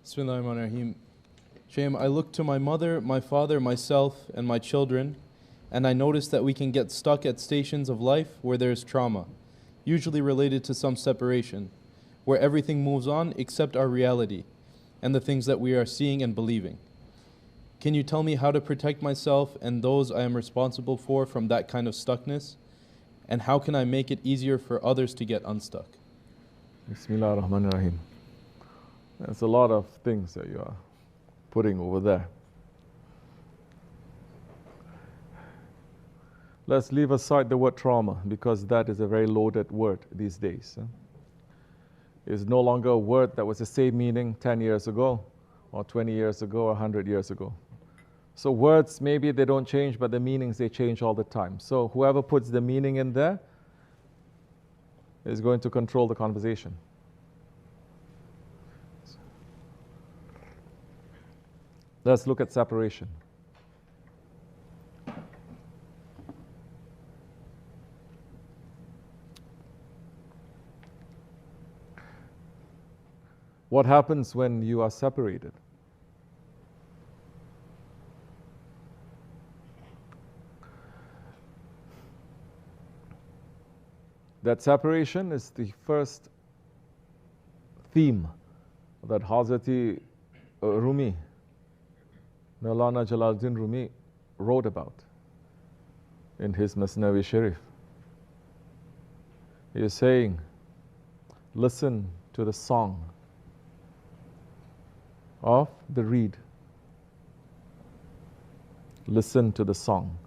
Bismillahirrahmanirrahim. Shaykh, I look to my mother, my father, myself, and my children, and I notice that we can get stuck at stations of life where there is trauma, usually related to some separation, where everything moves on except our reality and the things that we are seeing and believing. Can you tell me how to protect myself and those I am responsible for from that kind of stuckness? And how can I make it easier for others to get unstuck? BismillahirRahmanirRahim. There's a lot of things that you are putting over there. Let's leave aside the word trauma, because that is a very loaded word these days. It's no longer a word that was the same meaning 10 years ago, or 20 years ago, or 100 years ago. So words, maybe they don't change, but the meanings, they change all the time. So whoever puts the meaning in there is going to control the conversation. Let's look at separation. What happens when you are separated? That separation is the first theme that Hazrati Rumi, Maulana Jalaluddin Rumi, wrote about in his Masnavi Sharif. He is saying, listen to the song of the reed. Listen to the song.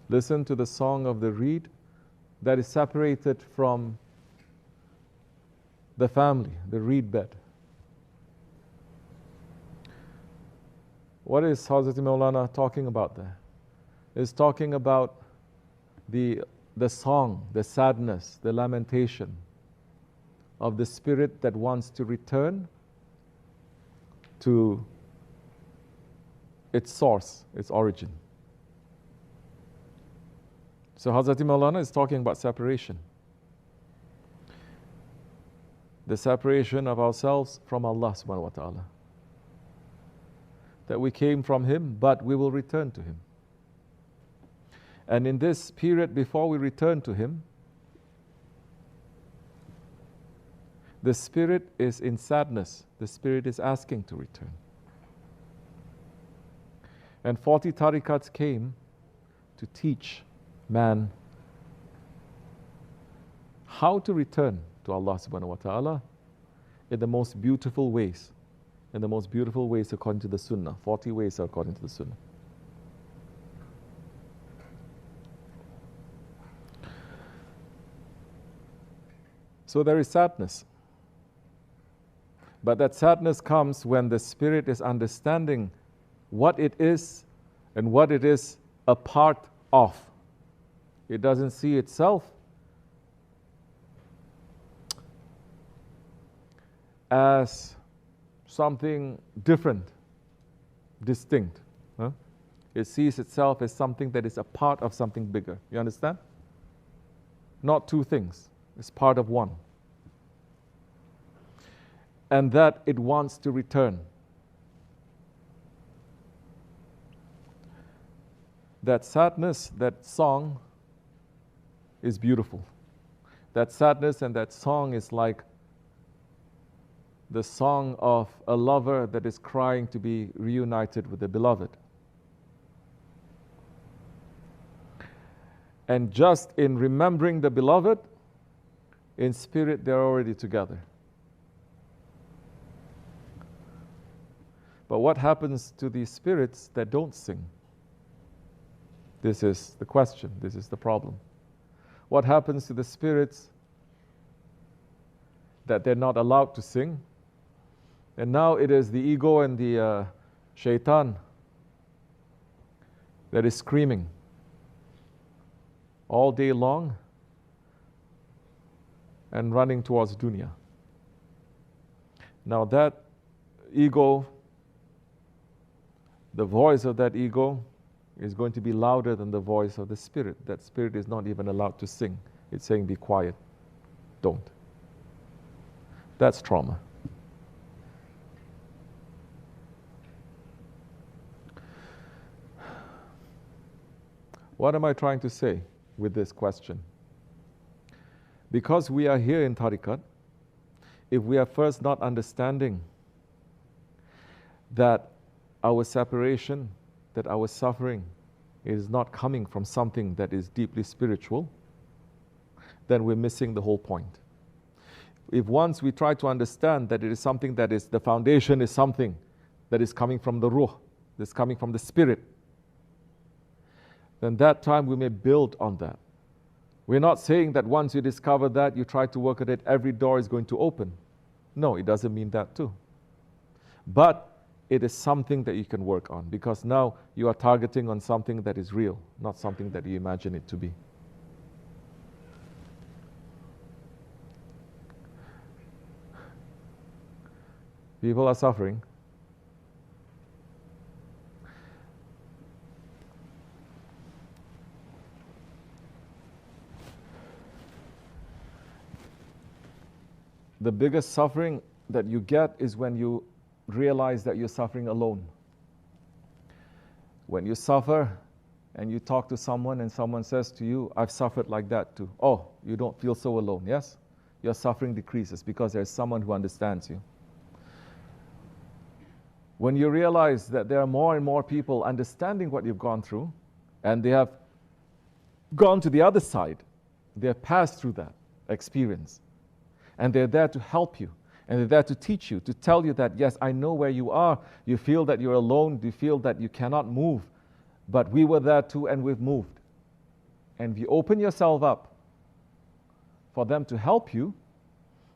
Listen to the song of the reed that is separated from the family, the reed bed. What is Hazrat Maulana talking about there? He's talking about the song, the sadness, the lamentation of the spirit that wants to return to its source, its origin. So Hazrat Maulana is talking about separation. The separation of ourselves from Allah subhanahu wa ta'ala. That we came from Him, but we will return to Him. And in this period before we return to Him, the spirit is in sadness. The spirit is asking to return. And 40 tarikats came to teach man how to return to Allah subhanahu wa ta'ala in the most beautiful ways. In the most beautiful ways according to the Sunnah. 40 ways according to the Sunnah. So there is sadness. But that sadness comes when the spirit is understanding what it is and what it is a part of. It doesn't see itself as something different, distinct. It sees itself as something that is a part of something bigger. You understand? Not two things. It's part of one. And that it wants to return. That sadness, that song is beautiful. That sadness and that song is like the song of a lover that is crying to be reunited with the beloved. And just in remembering the beloved, in spirit they're already together. But what happens to these spirits that don't sing? This is the question, this is the problem. What happens to the spirits that they're not allowed to sing? And now it is the ego and the shaitan that is screaming all day long and running towards dunya. Now that ego, the voice of that ego is going to be louder than the voice of the spirit. That spirit is not even allowed to sing. It's saying, be quiet, don't. That's trauma. What am I trying to say with this question? Because we are here in tariqat, if we are first not understanding that our separation, that our suffering is not coming from something that is deeply spiritual, then we're missing the whole point. If once we try to understand that it is something that is, the foundation is something that is coming from the ruh, that's coming from the spirit, then that time we may build on that. We're not saying that once you discover that, you try to work at it, every door is going to open. No, it doesn't mean that too. But it is something that you can work on, because now you are targeting on something that is real, not something that you imagine it to be. People are suffering. The biggest suffering that you get is when you realize that you're suffering alone. When you suffer and you talk to someone and someone says to you, I've suffered like that too. Oh, you don't feel so alone, yes? Your suffering decreases because there's someone who understands you. When you realize that there are more and more people understanding what you've gone through, and they have gone to the other side, they have passed through that experience, and they're there to help you, and they're there to teach you, to tell you that, yes, I know where you are. You feel that you're alone, you feel that you cannot move, but we were there too and we've moved. And if you open yourself up for them to help you,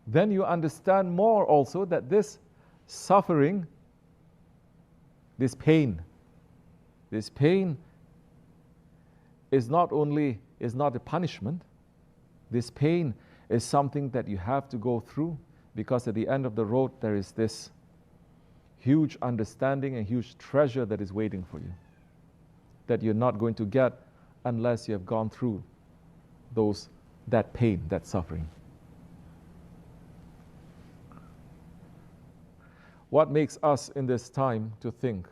then you understand more also that this suffering, this pain is not a punishment. This pain is something that you have to go through, because at the end of the road there is this huge understanding and huge treasure that is waiting for you, that you're not going to get unless you have gone through that pain, that suffering. What makes us in this time to think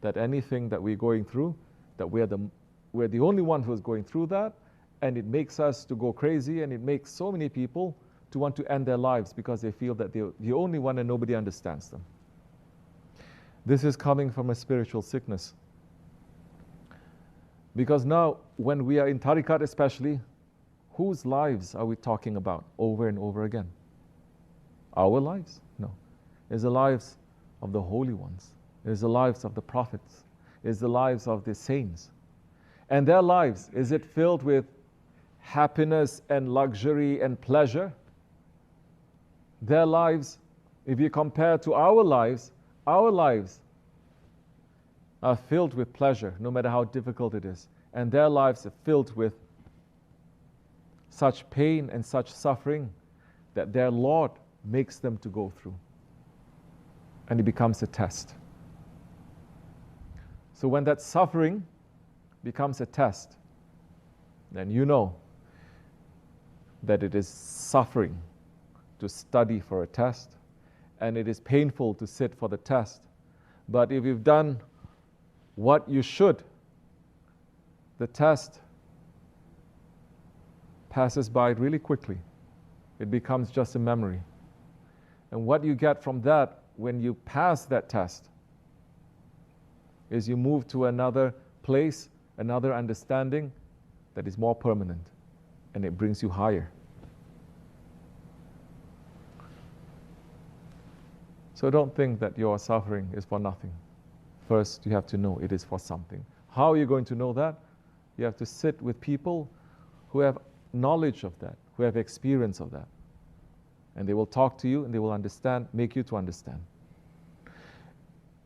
that anything that we're going through, that we're the only one who's going through that, and it makes us to go crazy, and it makes so many people to want to end their lives because they feel that they're the only one and nobody understands them. This is coming from a spiritual sickness. Because now, when we are in tariqat especially, whose lives are we talking about over and over again? Our lives? No. It's the lives of the holy ones. It's the lives of the prophets. It's the lives of the saints. And their lives, is it filled with happiness and luxury and pleasure? Their lives, if you compare to our lives are filled with pleasure, no matter how difficult it is. And their lives are filled with such pain and such suffering that their Lord makes them to go through. And it becomes a test. So when that suffering becomes a test, then you know that it is suffering to study for a test, and it is painful to sit for the test. But if you've done what you should, the test passes by really quickly. It becomes just a memory. And what you get from that when you pass that test is you move to another place, another understanding that is more permanent, and it brings you higher. So don't think that your suffering is for nothing. First, you have to know it is for something. How are you going to know that? You have to sit with people who have knowledge of that, who have experience of that. And they will talk to you and they will understand, make you to understand.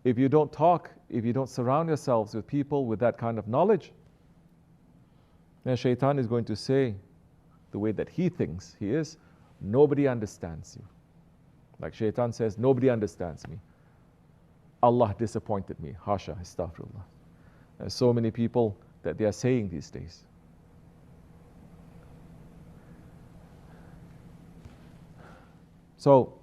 If you don't talk, if you don't surround yourselves with people with that kind of knowledge, then Shaitan is going to say, the way that he thinks he is, nobody understands you. Like Shaitan says, nobody understands me. Allah disappointed me. Hasha, astaghfirullah. There's so many people that they are saying these days. So,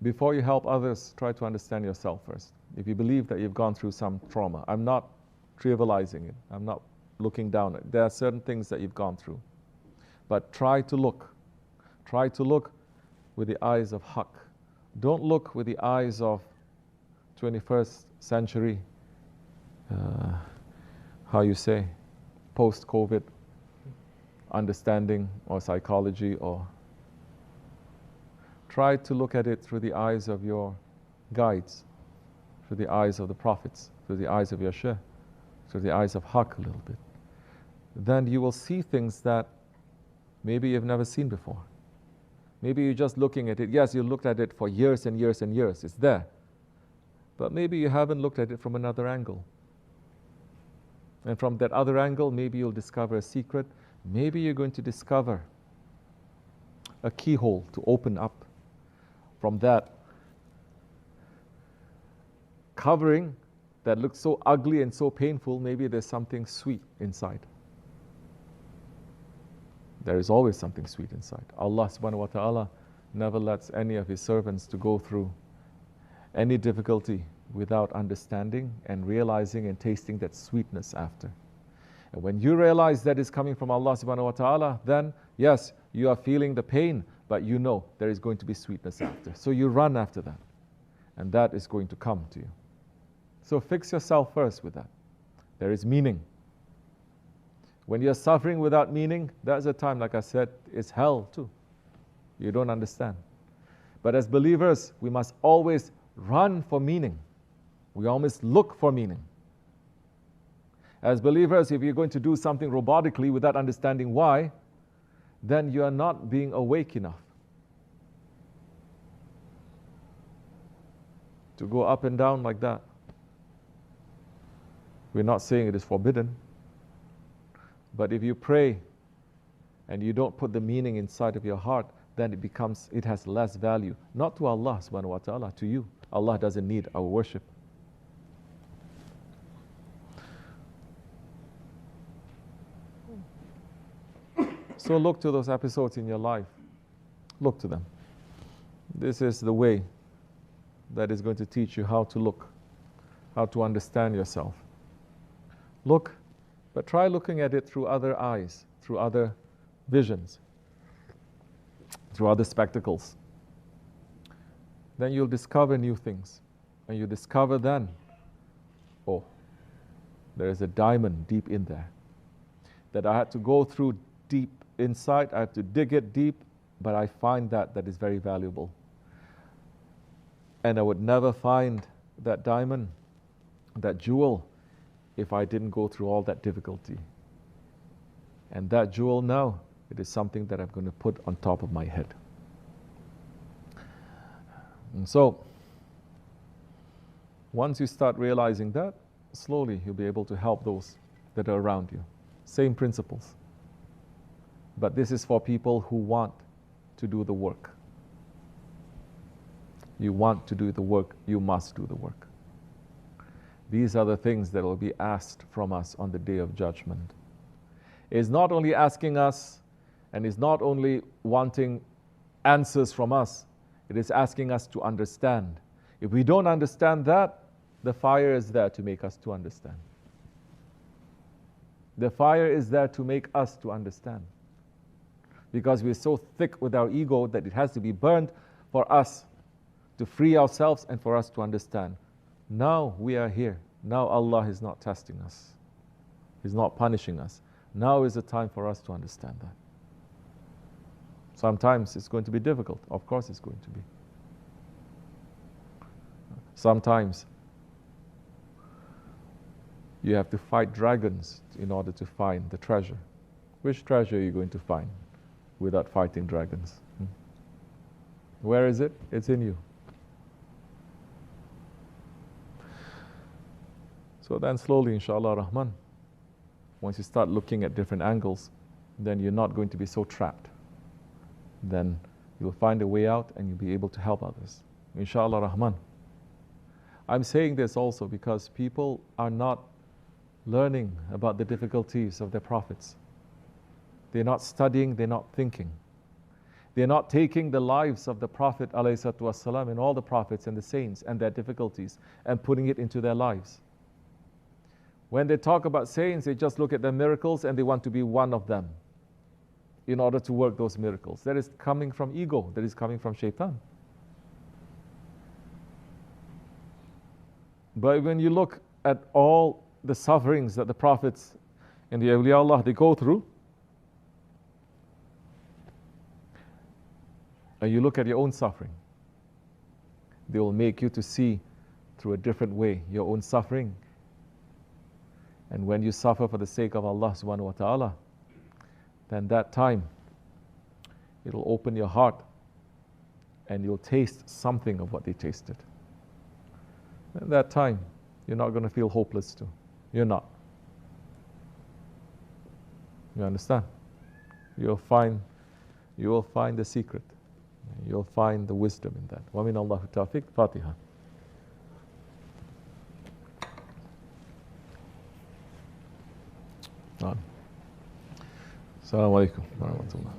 before you help others, try to understand yourself first. if you believe that you've gone through some trauma, I'm not trivializing it. I'm not looking down at it. There are certain things that you've gone through. But try to look. Try to look with the eyes of haqq. Don't look with the eyes of 21st century, post-COVID understanding or psychology, or try to look at it through the eyes of your guides, through the eyes of the prophets, through the eyes of your shaykh, through the eyes of haqq a little bit. Then you will see things that maybe you've never seen before. Maybe you're just looking at it. Yes, you looked at it for years and years and years. It's there. But maybe you haven't looked at it from another angle. And from that other angle, maybe you'll discover a secret. Maybe you're going to discover a keyhole to open up from that covering that looks so ugly and so painful. Maybe there's something sweet inside. There is always something sweet inside. Allah subhanahu wa ta'ala never lets any of His servants to go through any difficulty without understanding and realizing and tasting that sweetness after. And when you realize that is coming from Allah subhanahu wa ta'ala, then yes, you are feeling the pain, but you know there is going to be sweetness after. So you run after that. And that is going to come to you. So fix yourself first with that. There is meaning. When you're suffering without meaning, that's a time, like I said, it's hell too. You don't understand. But as believers, we must always run for meaning. We always look for meaning. As believers, if you're going to do something robotically without understanding why, then you are not being awake enough. To go up and down like that. We're not saying it is forbidden. But if you pray and you don't put the meaning inside of your heart, then it has less value. Not to Allah subhanahu wa ta'ala, to you. Allah doesn't need our worship. So look to those episodes in your life. Look to them. This is the way that is going to teach you how to look, how to understand yourself. Look, but try looking at it through other eyes, through other visions, through other spectacles. Then you'll discover new things. And you discover then, oh, there is a diamond deep in there that I had to go through deep inside. I have to dig it deep, but I find that is very valuable. And I would never find that diamond, that jewel, if I didn't go through all that difficulty. And that jewel now, it is something that I'm going to put on top of my head. And so, once you start realizing that, slowly you'll be able to help those that are around you. Same principles. But this is for people who want to do the work. You want to do the work, you must do the work. These are the things that will be asked from us on the Day of Judgment. It's not only asking us, and it's not only wanting answers from us, it is asking us to understand. If we don't understand that, the fire is there to make us to understand. The fire is there to make us to understand. Because we're so thick with our ego that it has to be burned for us to free ourselves and for us to understand. Now we are here. Now Allah is not testing us. He's not punishing us. Now is the time for us to understand that. Sometimes it's going to be difficult. Of course it's going to be. Sometimes you have to fight dragons in order to find the treasure. Which treasure are you going to find without fighting dragons? Where is it? It's in you. So then slowly, inshallah Rahman, once you start looking at different angles, then you're not going to be so trapped. Then you'll find a way out and you'll be able to help others. Inshallah Rahman. I'm saying this also because people are not learning about the difficulties of their prophets. They're not studying, they're not thinking. They're not taking the lives of the Prophet ﷺ and all the prophets and the saints and their difficulties and putting it into their lives. When they talk about saints, they just look at their miracles and they want to be one of them in order to work those miracles. That is coming from ego, that is coming from shaitan. But when you look at all the sufferings that the prophets and the awliyaullah they go through, and you look at your own suffering, they will make you to see through a different way your own suffering. And when you suffer for the sake of Allah subhanahu wa ta'ala, then that time it'll open your heart and you'll taste something of what they tasted. At that time, you're not going to feel hopeless too. You're not. You understand? You'll find the secret. You'll find the wisdom in that. Wa min Allahu tawfiq. Fatiha. Assalamu alaikum wa rahmatullah.